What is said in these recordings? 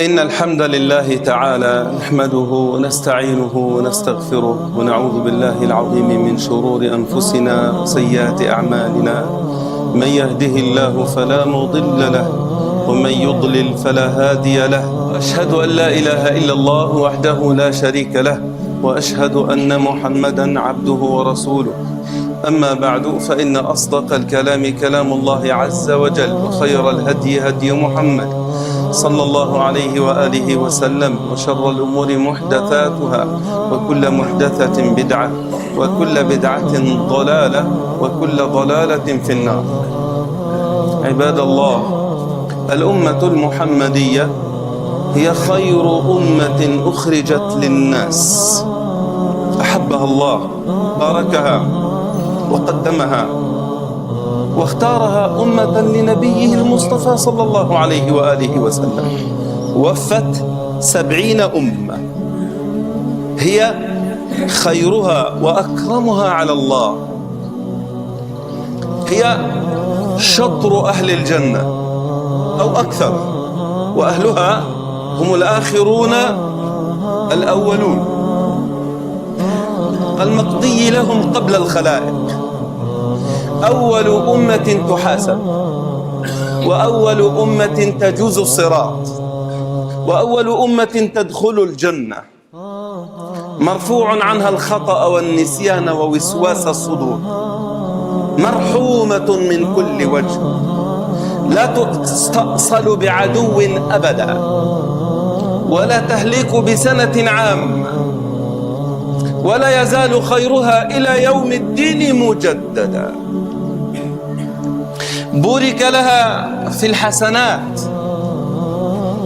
إن الحمد لله تعالى نحمده ونستعينه ونستغفره ونعوذ بالله العظيم من شرور أنفسنا وسيئات أعمالنا. من يهده الله فلا مضل له ومن يضلل فلا هادي له. أشهد أن لا إله إلا الله وحده لا شريك له، وأشهد أن محمدا عبده ورسوله. أما بعد، فإن أصدق الكلام كلام الله عز وجل، وخير الهدي هدي محمد صلى الله عليه وآله وسلم، وشر الأمور محدثاتها، وكل محدثة بدعة، وكل بدعة ضلالة، وكل ضلالة في النار. عباد الله، الأمة المحمدية هي خير أمة أخرجت للناس، أحبها الله، باركها وقدمها واختارها أمة لنبيه المصطفى صلى الله عليه وآله وسلم. وفت 70 أمة هي خيرها وأكرمها على الله، هي شطر أهل الجنة أو أكثر، وأهلها هم الآخرون الأولون المقضي لهم قبل الخلائق. أول أمة تحاسب، وأول أمة تجوز الصراط، وأول أمة تدخل الجنة، مرفوع عنها الخطأ والنسيان ووسواس الصدور، مرحومة من كل وجه، لا تستأصل بعدو أبدا، ولا تهلك بسنة عامة، ولا يزال خيرها إلى يوم الدين مجددا. بورك لها في الحسنات،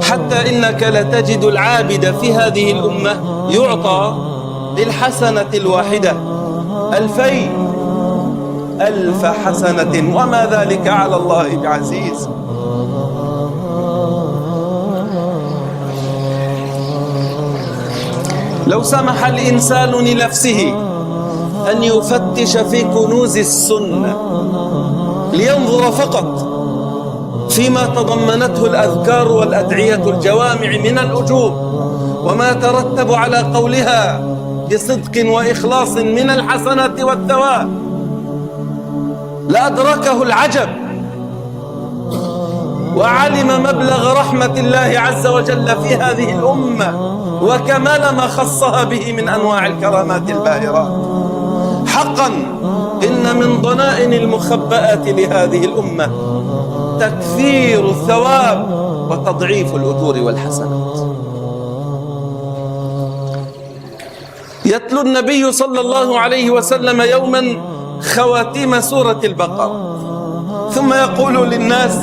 حتى إنك لتجد العابد في هذه الأمة يعطى للحسنة الواحدة 2000 حسنة، وما ذلك على الله بعزيز. لو سمح الإنسان لنفسه أن يفتش في كنوز السنة لينظر فقط فيما تضمنته الأذكار والأدعية الجوامع من الأجور، وما ترتب على قولها بصدق وإخلاص من الحسنات والثواب، لأدركه العجب وعلم مبلغ رحمة الله عز وجل في هذه الأمة، وكمال ما خصها به من أنواع الكرامات الباهرات. حقا إن من ضنائن المخبآت لهذه الأمة تكثير الثواب وتضعيف الأجور والحسنات. يتلو النبي صلى الله عليه وسلم يوما خواتيم سورة البقرة، ثم يقول للناس: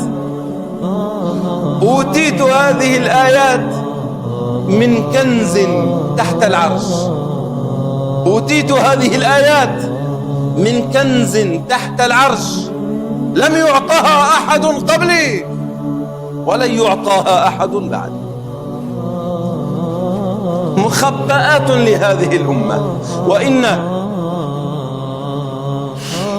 أوتيت هذه الآيات من كنز تحت العرش، أوتيت هذه الآيات من كنز تحت العرش، لم يعطها أحد قبلي ولن يعطاها أحد بعدي. مخبآت لهذه الأمة. وإن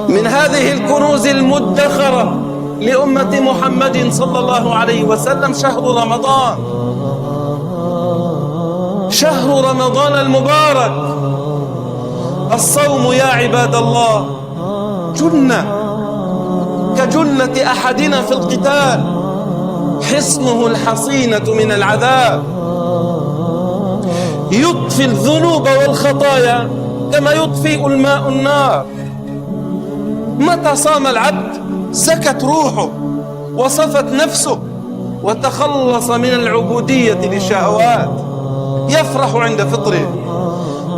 من هذه الكنوز المدخرة لأمة محمد صلى الله عليه وسلم شهر رمضان، شهر رمضان المبارك. الصوم يا عباد الله جنة كجنة أحدنا في القتال، حصنه الحصينة من العذاب، يطفي الذنوب والخطايا كما يطفئ الماء النار. متى صام العبد سكت روحه وصفت نفسه وتخلص من العبودية للشهوات، يفرح عند فطره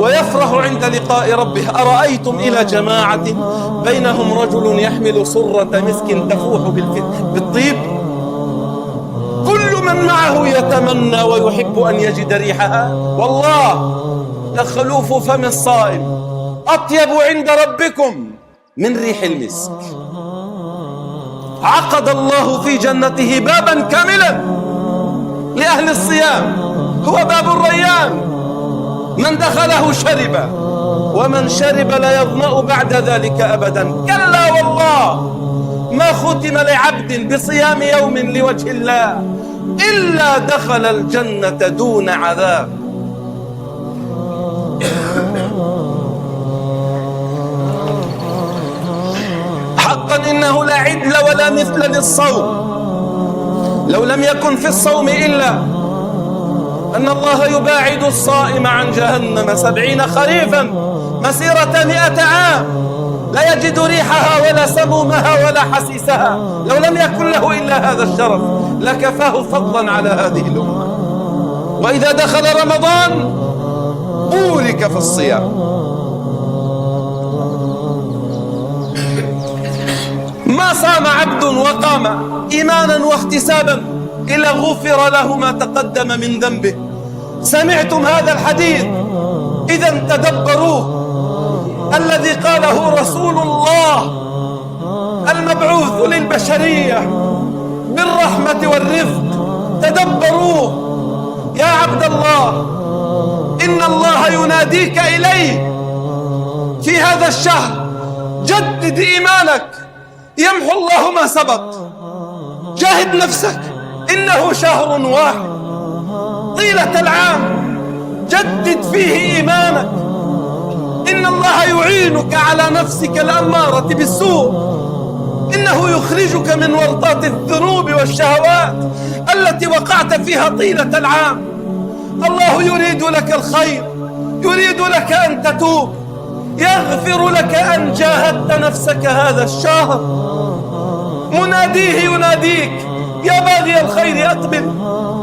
ويفرح عند لقاء ربه. أرأيتم إلى جماعة بينهم رجل يحمل صرة مسك تفوح بالطيب، كل من معه يتمنى ويحب أن يجد ريحها، والله لخلوف فم الصائم أطيب عند ربكم من ريح المسك. عقد الله في جنته بابا كاملا لأهل الصيام، هو باب الريان، من دخله شرب، ومن شرب لا يظمأ بعد ذلك أبدا. كلا والله ما ختم لعبد بصيام يوم لوجه الله إلا دخل الجنة دون عذاب. حقا إنه لا عدل ولا مثل للصوم. لو لم يكن في الصوم إلا أن الله يباعد الصائم عن جهنم 70 خريفا مسيرة 100 عام، لا يجد ريحها ولا سمومها ولا حسيسها. لو لم يكن له إلا هذا الشرف لكفاه فضلا على هذه الأمة. وإذا دخل رمضان بورك في الصيام. ما صام عبد وقام إيمانا واحتسابا إلا غفر له ما تقدم من ذنبه. سمعتم هذا الحديث؟ إذا تدبروه. الذي قاله رسول الله المبعوث للبشرية بالرحمة والرفق، تدبروه. يا عبد الله، إن الله يناديك إليه في هذا الشهر. جدد إيمانك، يمحو الله ما سبق. جاهد نفسك، إنه شهر واحد طيلة العام، جدد فيه إيمانك. إن الله يعينك على نفسك الأمارة بالسوء. إنه يخرجك من ورطات الذنوب والشهوات التي وقعت فيها طيلة العام. الله يريد لك الخير، يريد لك أن تتوب، يغفر لك أن جاهدت نفسك هذا الشهر. مناديه يناديك: يا باغي الخير أقبل،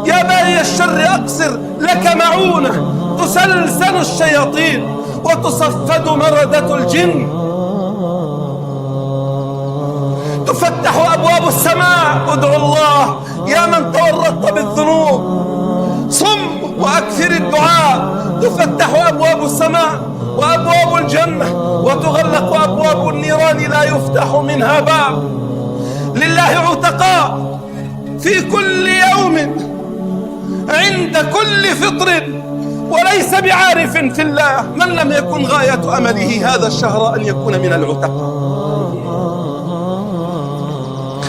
يا باغي الشر أقصر، لك معونة تسلسل الشياطين وتصفد مردة الجن. تفتح أبواب السماء، ادعو الله يا من تورطت بالذنوب. صم وأكثر الدعاء، تفتح أبواب السماء وأبواب الجنة وتغلق أبواب النيران، لا يفتح منها باب. لله عتقاء في كل يوم عند كل فطر، وليس بعارف في الله من لم يكن غاية أمله هذا الشهر أن يكون من العتقاء.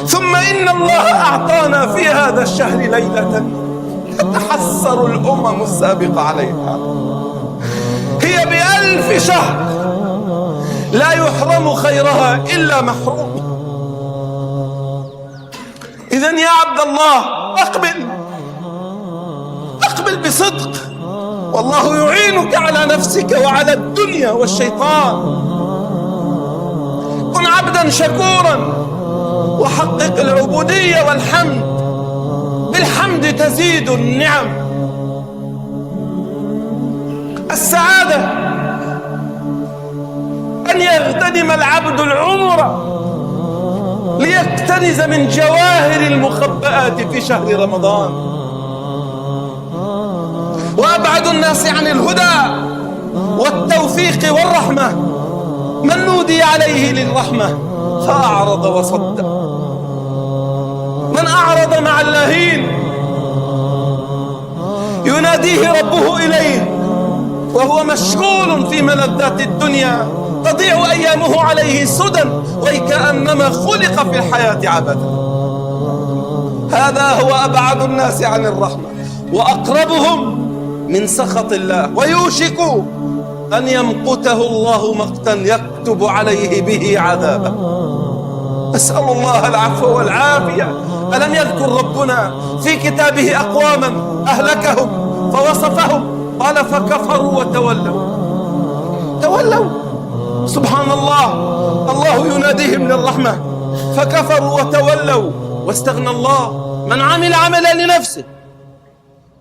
ثم إن الله أعطانا في هذا الشهر ليلة تتحسر الأمم السابقة عليها، هي ب1000 شهر لا يحرم خيرها إلا محروم. إذن يا عبد الله، أقبل بصدق، والله يعينك على نفسك وعلى الدنيا والشيطان. كن عبدا شكورا وحقق العبودية والحمد. بالحمد تزيد النعم. السعادة أن يغتنم العبد العمر ليكتنز من جواهر المخبآت في شهر رمضان. وأبعد الناس عن الهدى والتوفيق والرحمة من نودي عليه للرحمة فأعرض وصد. من أعرض مع اللاهين يناديه ربه إليه وهو مشغول في ملذات الدنيا، تضيع أيامه عليه سدى وكأنما خلق في الحياة عبثا. هذا هو أبعد الناس عن الرحمة وأقربهم من سخط الله، ويوشك أن يمقته الله مقتا يكتب عليه به عذابا. أسأل الله العفو والعافية. ألم يذكر ربنا في كتابه أقواما أهلكهم فوصفهم؟ قال: فكفروا تولوا. سبحان الله، الله يناديهم للرحمة فكفروا وتولوا واستغنى الله. من عمل عملا لنفسه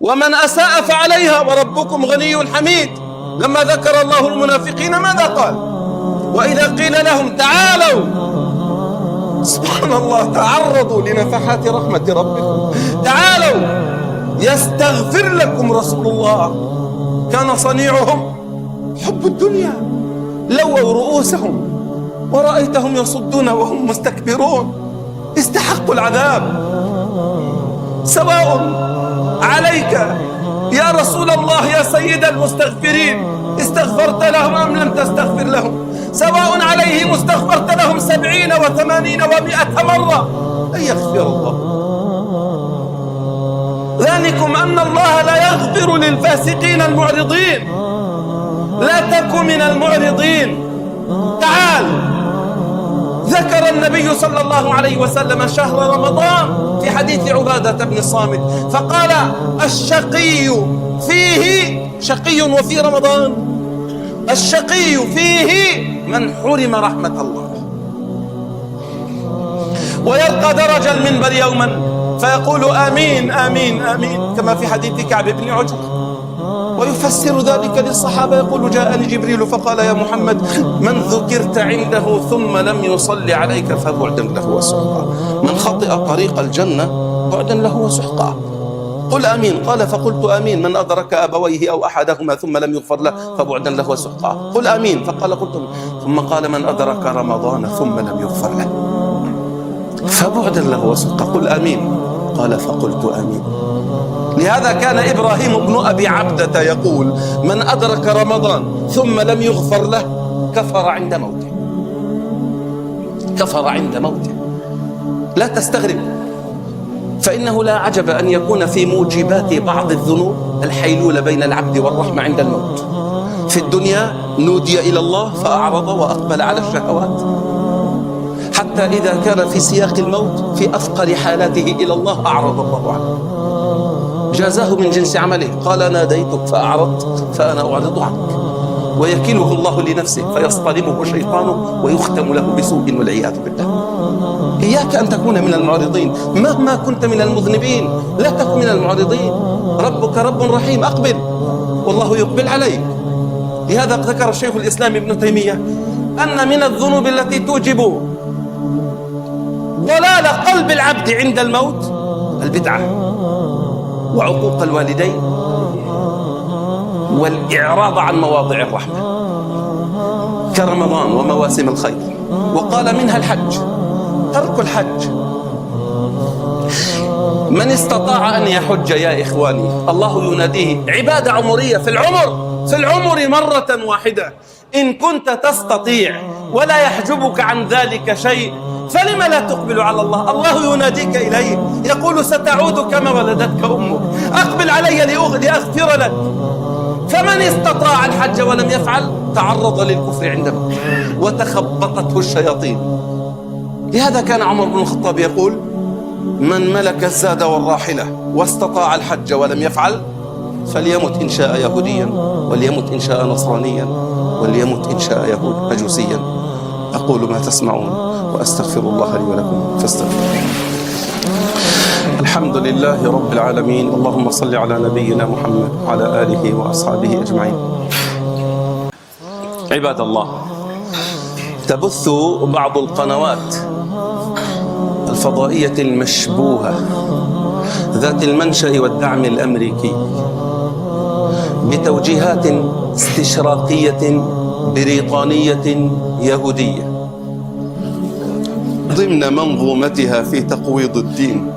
ومن أساء فعليها وربكم غني حميد. لما ذكر الله المنافقين ماذا قال؟ وإذا قيل لهم تعالوا، سبحان الله، تعرضوا لنفحات رحمة ربكم، تعالوا يستغفر لكم رسول الله. كان صنيعهم حب الدنيا، لووا رؤوسهم ورأيتهم يصدون وهم مستكبرون. استحقوا العذاب. سواء عليك يا رسول الله يا سيد المستغفرين استغفرت لهم أم لم تستغفر لهم، سواء عليهم استغفرت لهم 70 و80 و100 مرة، أن يغفر الله. إيمانكم أن الله لا يغفر للفاسقين المعرضين. لا تكن من المعرضين. تعال، ذكر النبي صلى الله عليه وسلم شهر رمضان في حديث عبادة بن الصامت فقال: الشقي فيه شقي وفي رمضان، الشقي فيه من حرم رحمة الله. ويرقى درج المنبر يوما فيقول: آمين آمين آمين، كما في حديث كعب بن عجرة، ويفسر ذلك للصحابة يقول: جاءني جبريل فقال: يا محمد، من ذكرت عنده ثم لم يصلي عليك فبعدا له وسحقا، من خطئ طريق الجنة بعدا له وسحقا. قل آمين. قال: فقلت آمين. من أدرك أبويه أو أحدهما ثم لم يغفر له فبعدا له وسحقا. قل آمين. فقال: قلت. ثم قال: من أدرك رمضان ثم لم يغفر له فبعدا له وسحقا. قل آمين. قال: فقلت آمين. لهذا كان إبراهيم بن أبي عبدة يقول: من أدرك رمضان ثم لم يغفر له كفر عند موته. كفر عند موته. لا تستغرب، فإنه لا عجب أن يكون في موجبات بعض الذنوب الحيلولة بين العبد والرحمة عند الموت. في الدنيا نودي إلى الله فأعرض وأقبل على الشهوات، حتى إذا كان في سياق الموت في أفقر حالاته إلى الله أعرض الله عنه، جازاه من جنس عمله. قال: ناديتك فأعرضت فأنا أعرض عنك. ويكله الله لنفسه فيصطلمه شيطانه ويختم له بسوء والعياذ بالله. إياك أن تكون من المعرضين مهما كنت من المذنبين. لا تكن من المعرضين. ربك رب رحيم، أقبل والله يقبل عليك. لهذا ذكر الشيخ الإسلام ابن تيمية أن من الذنوب التي توجب ضلال قلب العبد عند الموت البدعة وعقوق الوالدين والإعراض عن مواضع الرحمة كرمضان ومواسم الخير. وقال: منها الحج، ترك الحج. من استطاع أن يحج يا إخواني الله يناديه عبادة عمرية في العمر مرة واحدة. إن كنت تستطيع ولا يحجبك عن ذلك شيء فلم لا تقبل على الله؟ الله يناديك إليه يقول: ستعود كما ولدتك أمك، أقبل علي لأغفر لك. فمن استطاع الحج ولم يفعل تعرض للكفر عند موته وتخبطته الشياطين. لهذا كان عمر بن الخطاب يقول: من ملك الزاد والراحلة واستطاع الحج ولم يفعل فليمت إن شاء يهوديا، وليمت إن شاء نصرانيا، وليمت إن شاء يهود مجوسيا. أقول ما تسمعون وأستغفر الله لي ولكم فاستغفروه. الحمد لله رب العالمين. اللهم صل على نبينا محمد وعلى آله وأصحابه أجمعين. عباد الله، تبث بعض القنوات الفضائية المشبوهة ذات المنشأ والدعم الأمريكي بتوجيهات استشراقية بريطانية يهودية ضمن منظومتها في تقويض الدين،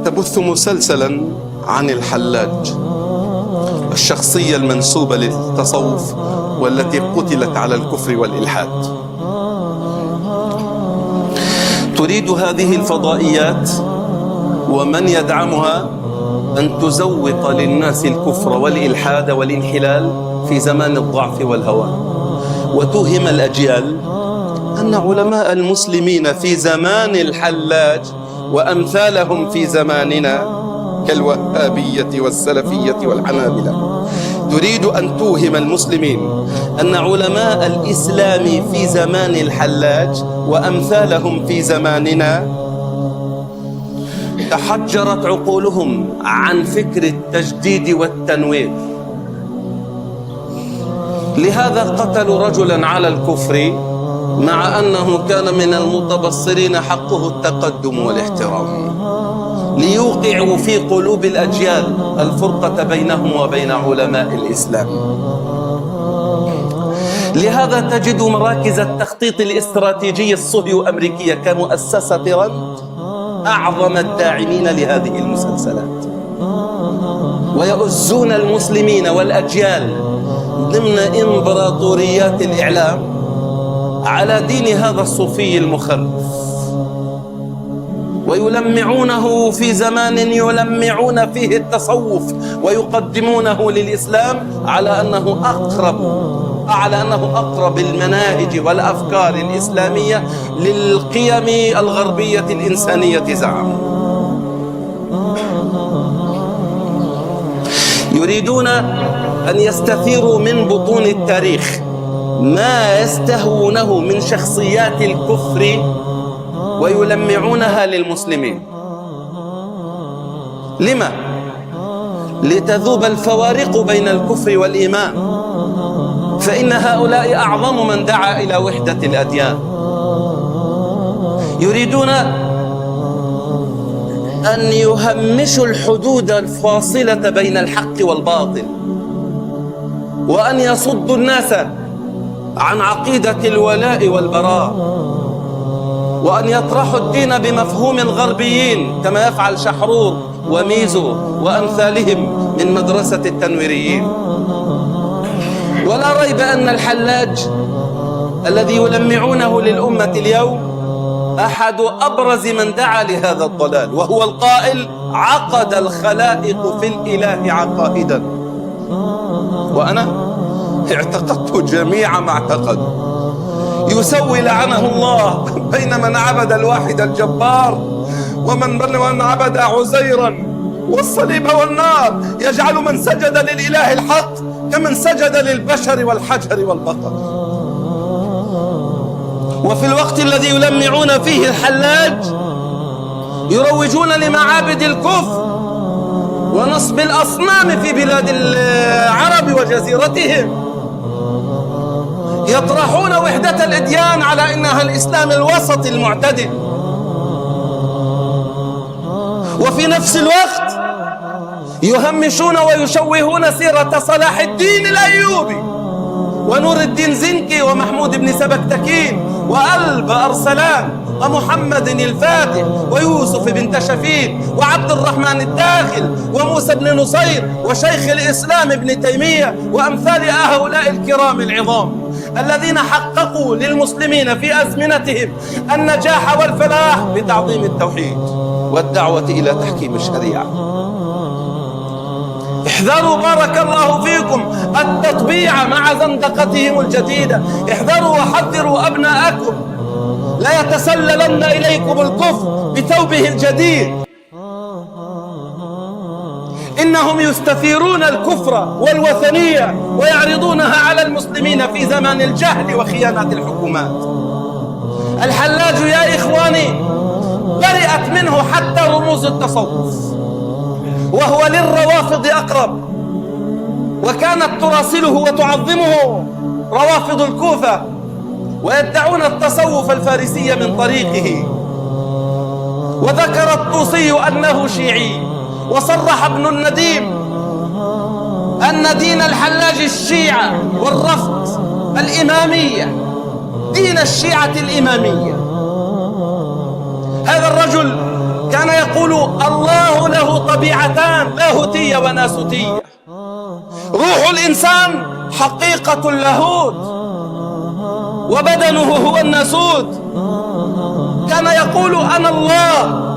تبث مسلسلا عن الحلاج، الشخصية المنسوبة للتصوف والتي قتلت على الكفر والإلحاد. تريد هذه الفضائيات ومن يدعمها أن تزوق للناس الكفر والإلحاد والانحلال في زمان الضعف والهوان، وتوهم الأجيال أن علماء المسلمين في زمان الحلاج وأمثالهم في زماننا كالوهابية والسلفية والحنابلة. تريد أن توهم المسلمين أن علماء الإسلام في زمان الحلاج وأمثالهم في زماننا تحجرت عقولهم عن فكر التجديد والتنوير. لهذا قتلوا رجلا على الكفر مع أنه كان من المتبصرين حقه التقدم والاحترام، ليوقعوا في قلوب الأجيال الفرقة بينهم وبين علماء الإسلام. لهذا تجد مراكز التخطيط الاستراتيجي الصهيو أمريكية كمؤسسة رند أعظم الداعمين لهذه المسلسلات، ويؤزون المسلمين والأجيال ضمن إمبراطوريات الإعلام على دين هذا الصوفي المخرف. ويلمعونه في زمان يلمعون فيه التصوف ويقدمونه للإسلام على أنه أقرب المناهج والأفكار الإسلامية للقيم الغربية الإنسانية زعموا. يريدون أن يستثيروا من بطون التاريخ ما يستهونه من شخصيات الكفر ويلمعونها للمسلمين. لما؟ لتذوب الفوارق بين الكفر والإيمان، فإن هؤلاء أعظم من دعا إلى وحدة الأديان. يريدون أن يهمشوا الحدود الفاصلة بين الحق والباطل، وأن يصدوا الناس عن عقيدة الولاء والبراء، وأن يطرحوا الدين بمفهوم الغربيين كما يفعل شحرور وميزو وأمثالهم من مدرسة التنويريين. ولا ريب أن الحلاج الذي يلمعونه للأمة اليوم أحد أبرز من دعا لهذا الضلال، وهو القائل: عقد الخلائق في الإله عقائدا. وأنا اعتقدت جميع ما اعتقد، يسوي لعنه الله بين من عبد الواحد الجبار ومن عبد عزيرا والصليب والنار، يجعل من سجد للإله الحق كمن سجد للبشر والحجر والبقر. وفي الوقت الذي يلمعون فيه الحلاج يروجون لمعابد الكفر ونصب الأصنام في بلاد العرب وجزيرتهم، يطرحون وحدة الأديان على إنها الإسلام الوسط المعتدل، وفي نفس الوقت يهمشون ويشوهون سيرة صلاح الدين الأيوبي ونور الدين زنكي ومحمود بن سبكتكين وألب أرسلان ومحمد الفاتح ويوسف بن تشفين وعبد الرحمن الداخل وموسى بن نصير وشيخ الإسلام ابن تيمية وأمثال هؤلاء الكرام العظام الذين حققوا للمسلمين في أزمنتهم النجاح والفلاح بتعظيم التوحيد والدعوة إلى تحكيم الشريعة. احذروا بارك الله فيكم التطبيع مع زندقتهم الجديدة، احذروا وحذروا أبناءكم لا يتسللن إليكم الكفر بثوبه الجديد. إنهم يستثيرون الكفر والوثنية ويعرضونها على المسلمين في زمان الجهل وخيانات الحكومات. الحلاج يا إخواني برئت منه حتى رموز التصوف، وهو للروافض أقرب، وكانت تراسله وتعظمه روافض الكوفة ويدعون التصوف الفارسي من طريقه. وذكر الطوسي أنه شيعي، وصرح ابن النديم أن دين الحلاج الشيعة والرفض الإمامية، دين الشيعة الإمامية. هذا الرجل كان يقول الله له طبيعتان، لاهوتية وناسوتية. روح الإنسان حقيقة اللاهوت وبدنه هو الناسوت. كان يقول أنا الله،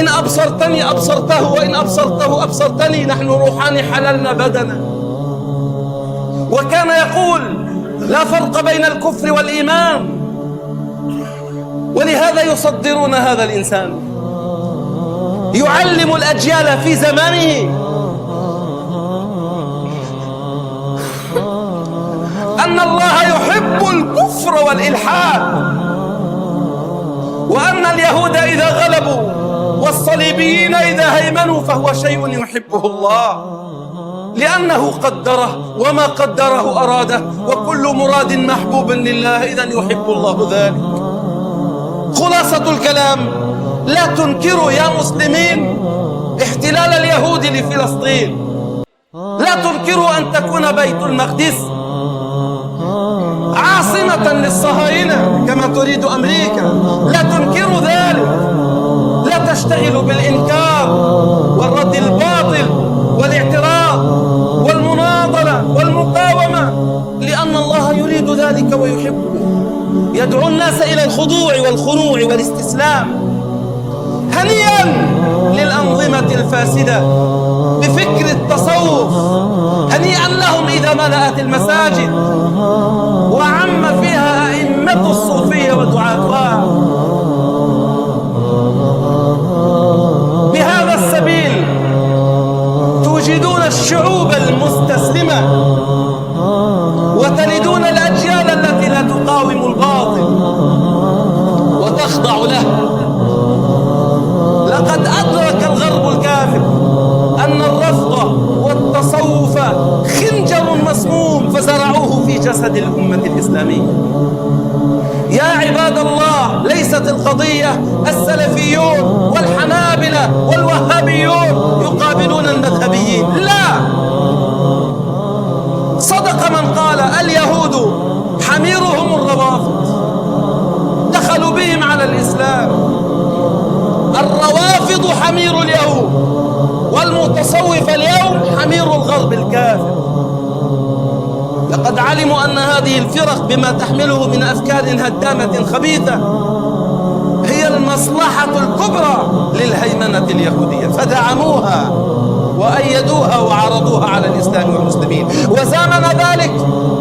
إن أبصرتني أبصرته وإن أبصرته أبصرتني، نحن روحان حللنا بدنا. وكان يقول لا فرق بين الكفر والإيمان، ولهذا يصدرون هذا الإنسان يعلم الأجيال في زمانه أن الله يحب الكفر والإلحاد، وأن اليهود إذا غلبوا والصليبيين إذا هيمنوا فهو شيء يحبه الله، لأنه قدره وما قدره أراده، وكل مراد محبوب لله إذن يحب الله ذلك. خلاصة الكلام: لا تنكروا يا مسلمين احتلال اليهود لفلسطين، لا تنكروا أن تكون بيت المقدس عاصمة للصهاينة كما تريد أمريكا، لا تنكروا ذلك، لا تشتغلوا بالإنكار والرد الباطل والاعتراض والمناظرة والمقاومة، لأن الله يريد ذلك ويحبه. يدعو الناس إلى الخضوع والخنوع والاستسلام، الفاسدة بفكر التصوف. هنيئا لهم إذا ملأت المساجد وعم فيها أئمة الصوفية ودعاتها. بهذا السبيل توجدون الشعوب المستسلمة وتلدون الأجيال التي لا تقاوم الباطل وتخضع له. لقد أدرك الغرب الكافر أن الرفض والتصوف خنجر مسموم فزرعوه في جسد الأمة الإسلامية. يا عباد الله، ليست القضية السلفيون والحنابلة والوهابيون يقابلون المذهبيين، لا. صدق من قال اليهود حميرهم الروافض، دخلوا بهم على الإسلام. الروافض حمير اليهود، والمتصوف اليوم حمير الغرب الكافر. لقد علموا أن هذه الفرق بما تحمله من أفكار هدامة خبيثة هي المصلحة الكبرى للهيمنة اليهودية، فدعموها وأيدوها وعرضوها على الإسلام والمسلمين. وزامن ذلك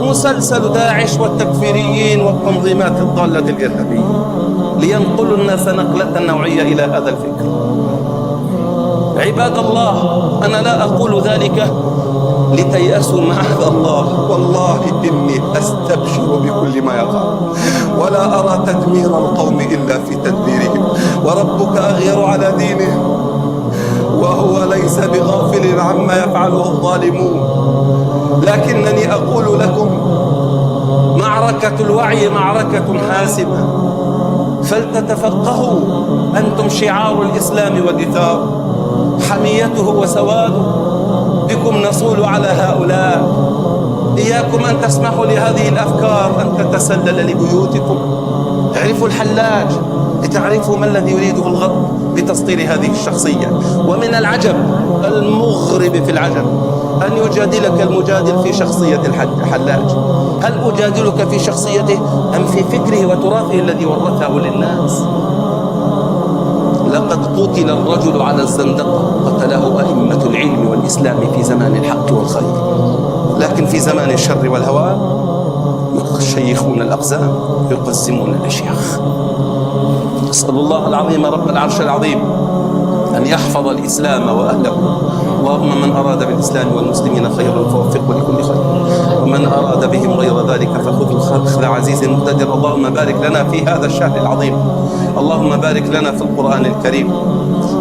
مسلسل داعش والتكفيريين والتنظيمات الضالة الإرهابية لينقلوا الناس نقلة نوعية إلى هذا الفكر. عباد الله، أنا لا أقول ذلك لتيأسوا معاذ الله، والله إني أستبشر بكل ما يقع، ولا أرى تدمير القوم إلا في تدبيرهم، وربك أغير على دينه وهو ليس بغافل عما يفعله الظالمون. لكنني أقول لكم معركة الوعي معركة حاسمة، فلتتفقهوا. أنتم شعار الإسلام والإثار، حميته وسواده، بكم نصول على هؤلاء. إياكم أن تسمحوا لهذه الأفكار أن تتسلل لبيوتكم. اعرفوا الحلاج لتعرفوا ما الذي يريده الغرب بتسطير هذه الشخصية. ومن العجب المغرب في العجب أن يجادلك المجادل في شخصية الحلاج. هل أجادلك في شخصيته أم في فكره وتراثه الذي ورثه للناس؟ لقد قتل الرجل على الزندقة، قتله أئمة العلم والإسلام في زمان الحق والخير، لكن في زمان الشر والهوى يشيخون الأقزام يقسمون الأشياخ. أسأل الله العظيم رب العرش العظيم أن يحفظ الإسلام وأهله. اللهم من أراد بالإسلام والمسلمين خيرا فوفقه لكل خير، ومن أراد بهم غير ذلك فخذ أخذ عزيز مقتدر. اللهم بارك لنا في هذا الشهر العظيم، اللهم بارك لنا في القرآن الكريم،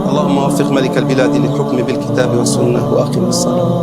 اللهم وفق ملك البلاد للحكم بالكتاب والسنة، وأقم الصلاة.